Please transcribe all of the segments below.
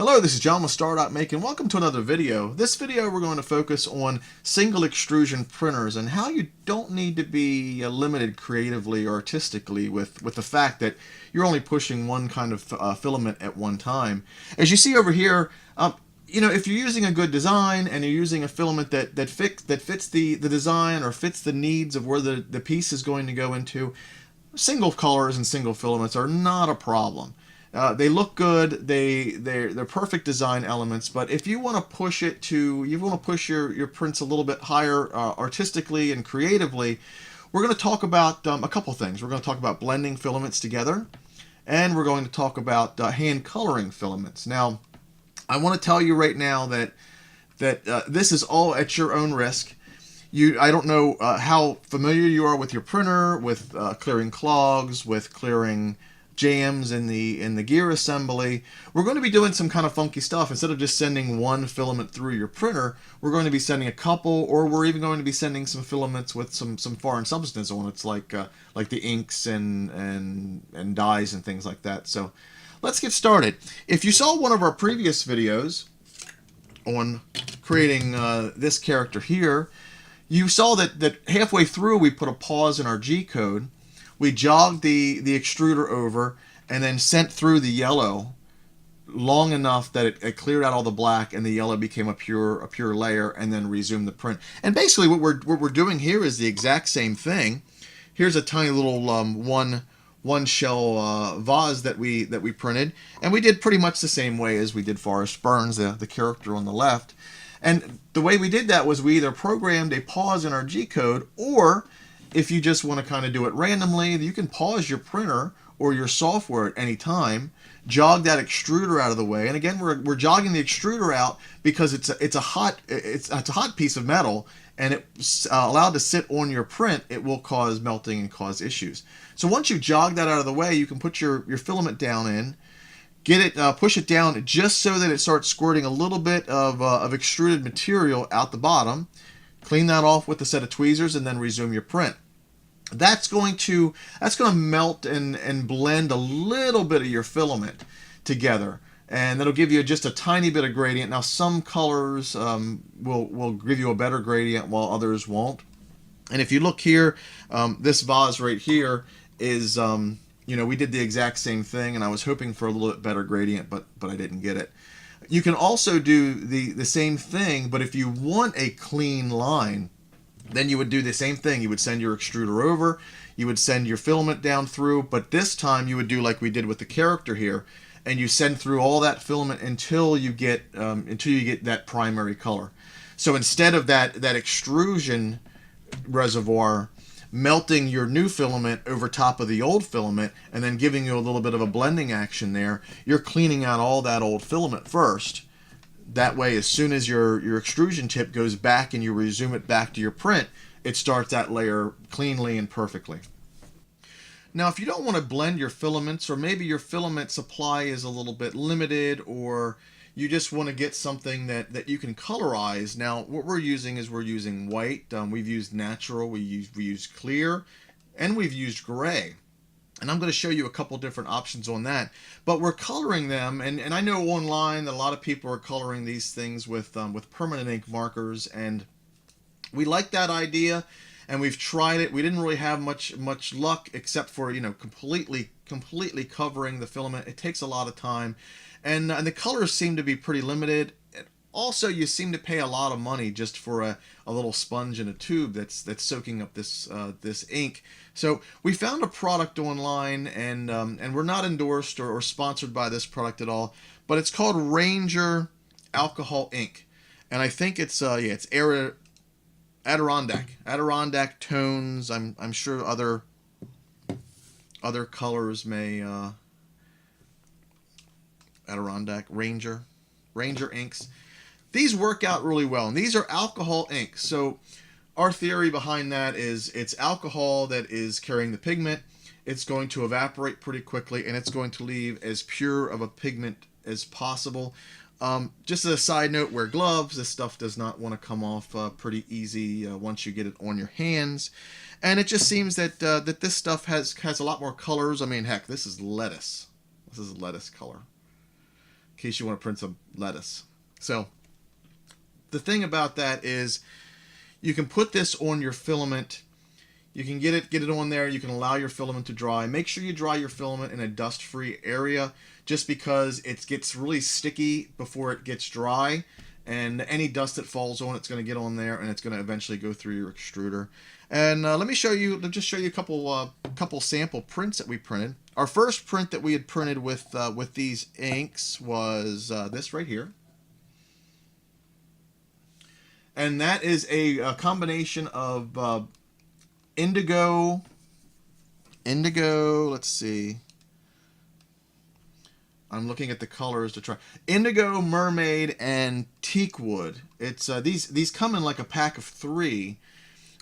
Hello, this is John with Star.Make and welcome to another video. This video we're going to focus on single extrusion printers and how you don't need to be limited creatively or artistically with the fact that you're only pushing one kind of filament at one time. As you see over here, if you're using a good design and you're using a filament that fits the design or fits the needs of where the piece is going to go into, single colors and single filaments are not a problem. They look good. They're perfect design elements. But if you want to push your prints a little bit higher artistically and creatively, we're going to talk about a couple things. We're going to talk about blending filaments together, and we're going to talk about hand coloring filaments. Now, I want to tell you right now that this is all at your own risk. I don't know how familiar you are with your printer, with clearing clogs, with clearing jams in the gear assembly. We're going to be doing some kind of funky stuff. Instead of just sending one filament through your printer, we're going to be sending a couple, or we're even going to be sending some filaments with some foreign substance on it, like the inks and dyes and things like that. So let's get started. If you saw one of our previous videos on creating this character here, you saw that halfway through we put a pause in our G code. We jogged the extruder over and then sent through the yellow long enough that it cleared out all the black and the yellow became a pure layer, and then resumed the print. And basically what we're doing here is the exact same thing. Here's a tiny little one shell vase that we printed, and we did pretty much the same way as we did Forrest Burns, the character on the left. And the way we did that was we either programmed a pause in our G code, or if you just want to kind of do it randomly, you can pause your printer or your software at any time, jog that extruder out of the way. And again, we're jogging the extruder out because it's a hot piece of metal, and it's allowed to sit on your print, it will cause melting and cause issues. So once you jog that out of the way, you can put your filament down in, get it, push it down just so that it starts squirting a little bit of extruded material out the bottom. Clean that off with a set of tweezers and then resume your print. That's going to melt and blend a little bit of your filament together, and that'll give you just a tiny bit of gradient. Now, some colors will give you a better gradient while others won't. And if you look here, this vase right here is we did the exact same thing, and I was hoping for a little bit better gradient, but I didn't get it. You can also do the same thing, but if you want a clean line, then you would do the same thing. You would send your extruder over, you would send your filament down through, but this time you would do like we did with the character here, and you send through all that filament until you get that primary color. So instead of that extrusion reservoir melting your new filament over top of the old filament and then giving you a little bit of a blending action there, you're cleaning out all that old filament first. That way, as soon as your extrusion tip goes back and you resume it back to your print, it starts that layer cleanly and perfectly. Now, if you don't want to blend your filaments, or maybe your filament supply is a little bit limited, or you just want to get something that you can colorize. Now, what we're using white. We've used natural, we used clear, and we've used gray. And I'm going to show you a couple different options on that. But we're coloring them, and I know online that a lot of people are coloring these things with permanent ink markers, and we like that idea, and we've tried it. We didn't really have much luck, except for completely covering the filament. It takes a lot of time, and the colors seem to be pretty limited. Also, you seem to pay a lot of money just for a little sponge in a tube that's soaking up this ink. So we found a product online, and we're not endorsed or sponsored by this product at all, but it's called Ranger Alcohol Ink, and I think it's Adirondack tones. I'm sure other colors may Adirondack Ranger inks. These work out really well, and these are alcohol inks. So our theory behind that is it's alcohol that is carrying the pigment. It's going to evaporate pretty quickly, and it's going to leave as pure of a pigment as possible. Just as a side note, wear gloves. This stuff does not want to come off pretty easy once you get it on your hands. And it just seems that this stuff has a lot more colors. I mean, heck, this is lettuce. This is lettuce color. case you want to print some lettuce. So the thing about that is you can put this on your filament. You can get it on there. You can allow your filament to dry. Make sure you dry your filament in a dust-free area, just because it gets really sticky before it gets dry, and any dust that falls on it's going to get on there, and it's going to eventually go through your extruder. And let me show you. Just show you a couple sample prints that we printed. Our first print that we had printed with these inks was this right here. And that is a combination of indigo, let's see. I'm looking at the colors to try. Indigo, mermaid, and teak wood. It's these come in like a pack of three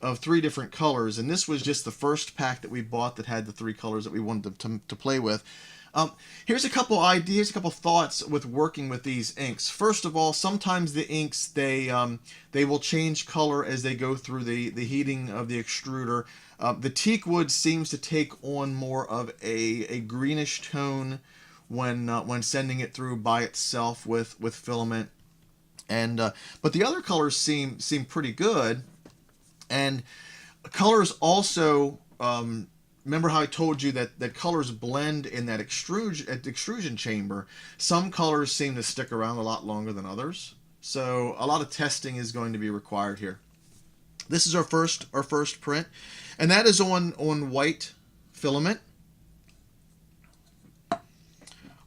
different colors, and this was just the first pack that we bought that had the 3 colors that we wanted to play with. Here's a couple ideas, a couple thoughts with working with these inks. First of all, sometimes the inks, they will change color as they go through the heating of the extruder. The teak wood seems to take on more of a greenish tone when sending it through by itself with filament. And but the other colors seem pretty good. And colors also, remember how I told you that colors blend in that extrusion chamber. Some colors seem to stick around a lot longer than others. So a lot of testing is going to be required here. This is our first print, and that is on white filament.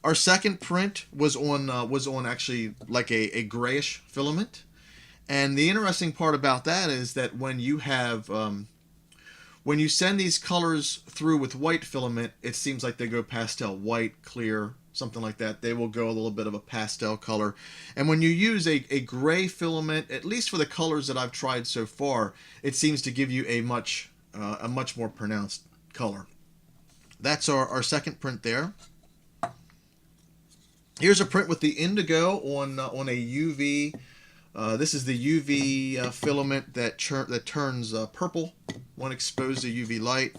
Our second print was on actually like a grayish filament. And the interesting part about that is that when you have when you send these colors through with white filament, it seems like they go pastel, white, clear, something like that. They will go a little bit of a pastel color. And when you use a gray filament, at least for the colors that I've tried so far, it seems to give you a much more pronounced color. That's our second print there. Here's a print with the indigo on a UV. This is the UV filament that turns purple when exposed to UV light.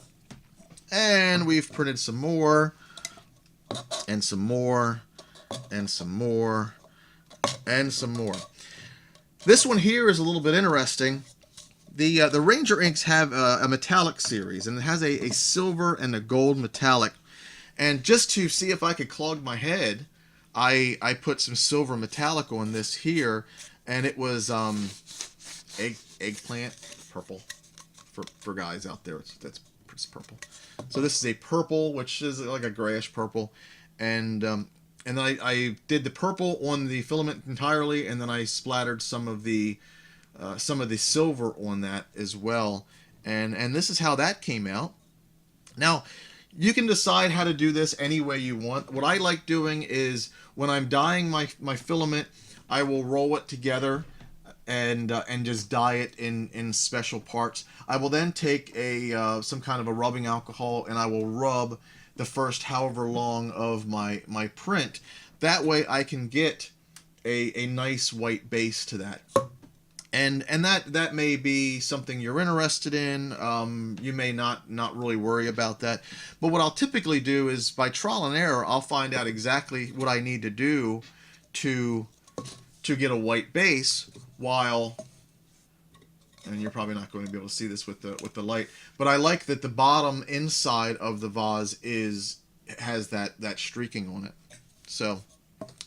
And we've printed some more, and some more, and some more, and some more. This one here is a little bit interesting. The Ranger inks have a metallic series, and it has a silver and a gold metallic. And just to see if I could clog my head, I put some silver metallic on this here, and it was eggplant purple for guys out there. It's purple. So this is a purple, which is like a grayish purple, and then I did the purple on the filament entirely, and then I splattered some of the silver on that as well, and this is how that came out. Now, you can decide how to do this any way you want. What I like doing is when I'm dyeing my filament, I will roll it together and just dye it in special parts. I will then take some kind of a rubbing alcohol, and I will rub the first however long of my print. That way I can get a nice white base to that. And that may be something you're interested in. You may not really worry about that. But what I'll typically do is, by trial and error, I'll find out exactly what I need to do to get a white base, while, and you're probably not going to be able to see this with the light, but I like that the bottom inside of the vase has that streaking on it. So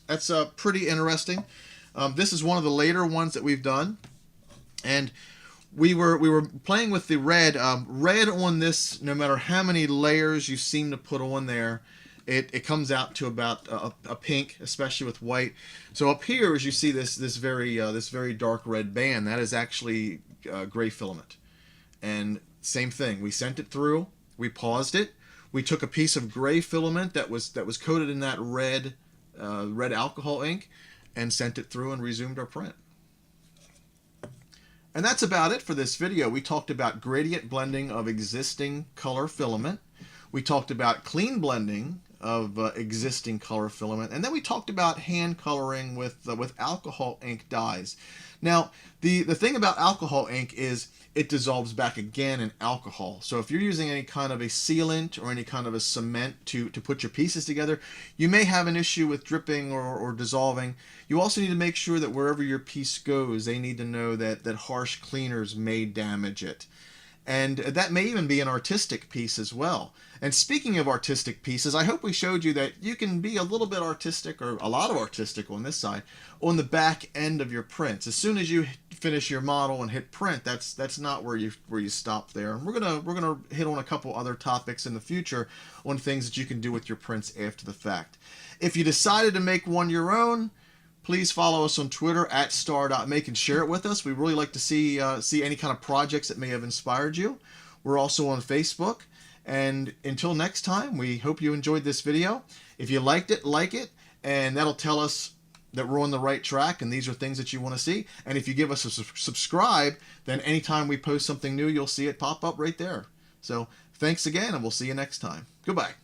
that's pretty interesting. This is one of the later ones that we've done. And we were playing with the red. Red on this, no matter how many layers you seem to put on there, it comes out to about a pink, especially with white. So up here, as you see this very dark red band, that is actually gray filament. And same thing, we sent it through, we paused it, we took a piece of gray filament that was coated in that red alcohol ink, and sent it through and resumed our print. And that's about it for this video. We talked about gradient blending of existing color filament. We talked about clean blending of existing color filament. And then we talked about hand coloring with alcohol ink dyes. Now, the thing about alcohol ink is it dissolves back again in alcohol. So if you're using any kind of a sealant or any kind of a cement to put your pieces together, you may have an issue with dripping or dissolving. You also need to make sure that wherever your piece goes, they need to know that harsh cleaners may damage it. And that may even be an artistic piece as well. And speaking of artistic pieces, I hope we showed you that you can be a little bit artistic, or a lot of artistic on this side, on the back end of your prints. As soon as you finish your model and hit print, that's not where you stop there. And we're gonna hit on a couple other topics in the future on things that you can do with your prints after the fact. If you decided to make one your own, please follow us on Twitter at star.make and share it with us. We really like to see any kind of projects that may have inspired you. We're also on Facebook. And until next time, we hope you enjoyed this video. If you liked it, like it, and that'll tell us that we're on the right track and these are things that you want to see. And if you give us a subscribe, then anytime we post something new, you'll see it pop up right there. So thanks again, and we'll see you next time. Goodbye.